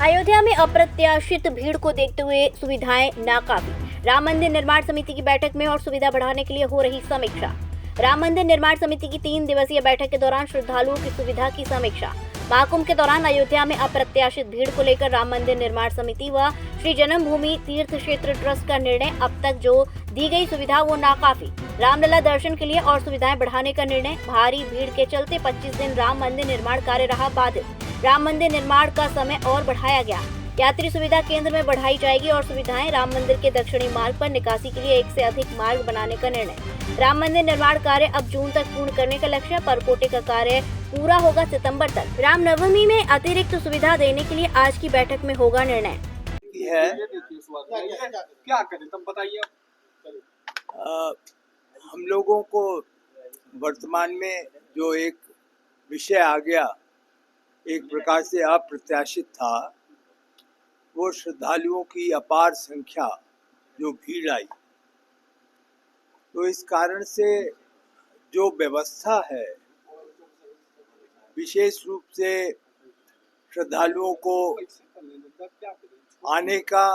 अयोध्या में अप्रत्याशित भीड़ को देखते हुए सुविधाएं नाकाफी। राम मंदिर निर्माण समिति की बैठक में और सुविधा बढ़ाने के लिए हो रही समीक्षा। राम मंदिर निर्माण समिति की 3 दिवसीय बैठक के दौरान श्रद्धालुओं की सुविधा की समीक्षा। महाकुंभ के दौरान अयोध्या में अप्रत्याशित भीड़ को लेकर राम मंदिर निर्माण समिति व श्री जन्मभूमि तीर्थ क्षेत्र ट्रस्ट का निर्णय। अब तक जो दी गई सुविधा वो नाकाफी। रामलला दर्शन के लिए और सुविधाएं बढ़ाने का निर्णय। भारी भीड़ के चलते 25 दिन राम मंदिर निर्माण कार्य रहा बाधित। राम मंदिर निर्माण का समय और बढ़ाया गया। यात्री सुविधा केंद्र में बढ़ाई जाएगी और सुविधाएं। राम मंदिर के दक्षिणी मार्ग पर निकासी के लिए 1 से अधिक मार्ग बनाने का निर्णय। राम मंदिर निर्माण कार्य अब जून तक पूर्ण करने का लक्ष्य। परकोटे का कार्य पूरा होगा सितंबर तक। रामनवमी में अतिरिक्त सुविधा देने के लिए आज की बैठक में होगा निर्णय। क्या करें तब बताइए। हम लोगों को वर्तमान में जो एक विषय आ गया, एक प्रकार से अप्रत्याशित था, वो श्रद्धालुओं की अपार संख्या जो भीड़ आई। तो इस कारण से जो व्यवस्था है, विशेष रूप से श्रद्धालुओं को आने का,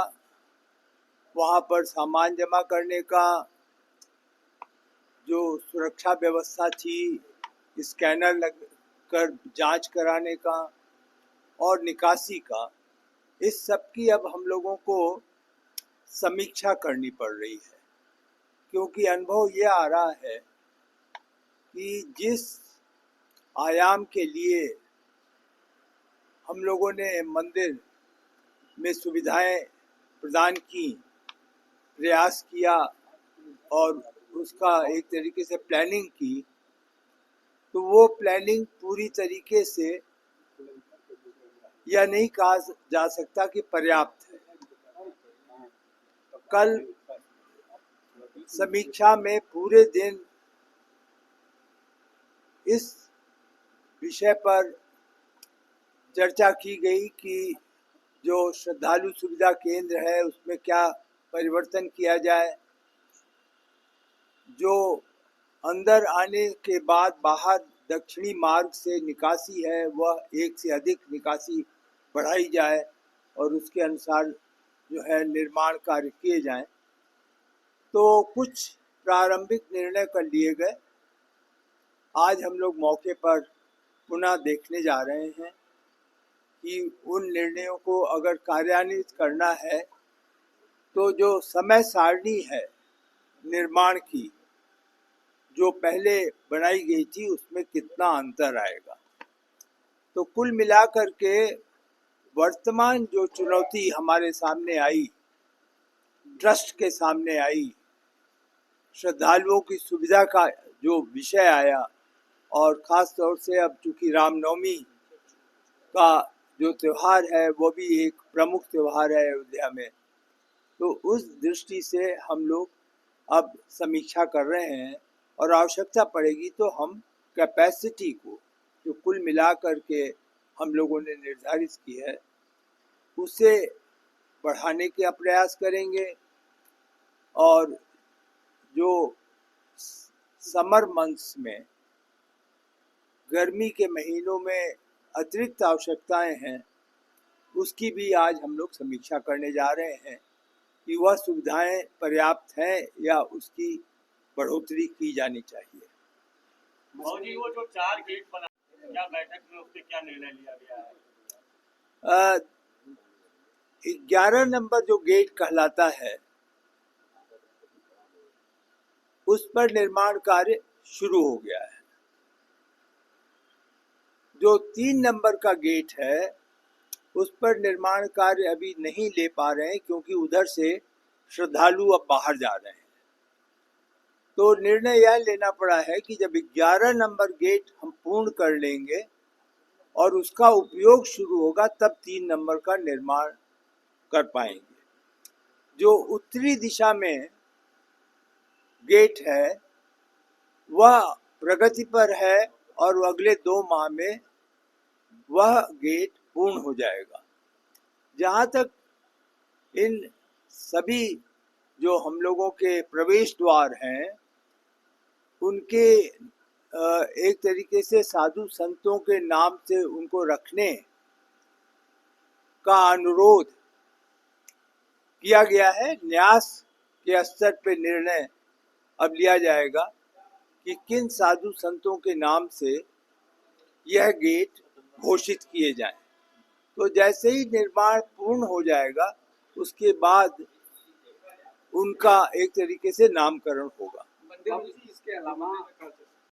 वहाँ पर सामान जमा करने का, जो सुरक्षा व्यवस्था थी, स्कैनर लग कर जांच कराने का और निकासी का, इस सब की अब हम लोगों को समीक्षा करनी पड़ रही है। क्योंकि अनुभव ये आ रहा है कि जिस आयाम के लिए हम लोगों ने मंदिर में सुविधाएं प्रदान की, प्रयास किया और उसका एक तरीके से प्लानिंग की, तो वो प्लानिंग पूरी तरीके से यह नहीं कहा जा सकता कि पर्याप्त है। कल समीक्षा में पूरे दिन इस विषय पर चर्चा की गई कि जो श्रद्धालु सुविधा केंद्र है उसमें क्या परिवर्तन किया जाए, जो अंदर आने के बाद बाहर दक्षिणी मार्ग से निकासी है वह 1 से अधिक निकासी बढ़ाई जाए और उसके अनुसार जो है निर्माण कार्य किए जाएं। तो कुछ प्रारंभिक निर्णय कर लिए गए। आज हम लोग मौके पर पुनः देखने जा रहे हैं कि उन निर्णयों को अगर कार्यान्वित करना है तो जो समय सारणी है निर्माण की, जो पहले बनाई गई थी, उसमें कितना अंतर आएगा। तो कुल मिलाकर के वर्तमान जो चुनौती हमारे सामने आई, ट्रस्ट के सामने आई, श्रद्धालुओं की सुविधा का जो विषय आया, और ख़ास तौर से अब चूँकि रामनवमी का जो त्यौहार है वो भी एक प्रमुख त्यौहार है अयोध्या में, तो उस दृष्टि से हम लोग अब समीक्षा कर रहे हैं और आवश्यकता पड़ेगी तो हम कैपेसिटी को जो कुल मिला करके हम लोगों ने निर्धारित की है उसे बढ़ाने का प्रयास करेंगे। और जो समर मंथ्स में, गर्मी के महीनों में अतिरिक्त आवश्यकताएं हैं, उसकी भी आज हम लोग समीक्षा करने जा रहे हैं कि वह सुविधाएं पर्याप्त हैं या उसकी बढ़ोतरी की जानी चाहिए। जी, वो जो 4 गेट बना, क्या बैठक में उसके क्या निर्णय लिया गया है? 11 नंबर जो गेट कहलाता है उस पर निर्माण कार्य शुरू हो गया है। जो 3 नंबर का गेट है उस पर निर्माण कार्य अभी नहीं ले पा रहे हैं क्योंकि उधर से श्रद्धालु अब बाहर जा रहे हैं। तो निर्णय यह लेना पड़ा है कि जब 11 नंबर गेट हम पूर्ण कर लेंगे और उसका उपयोग शुरू होगा तब 3 नंबर का निर्माण कर पाएंगे। जो उत्तरी दिशा में गेट है वह प्रगति पर है और अगले 2 माह में वह गेट पूर्ण हो जाएगा। जहाँ तक इन सभी जो हम लोगों के प्रवेश द्वार हैं उनके एक तरीके से साधु संतों के नाम से उनको रखने का अनुरोध किया गया है। न्यास के स्तर पे निर्णय अब लिया जाएगा कि किन साधु संतों के नाम से यह गेट घोषित किए जाएं। तो जैसे ही निर्माण पूर्ण हो जाएगा उसके बाद उनका एक तरीके से नामकरण होगा। मंदिर में इसके अलावा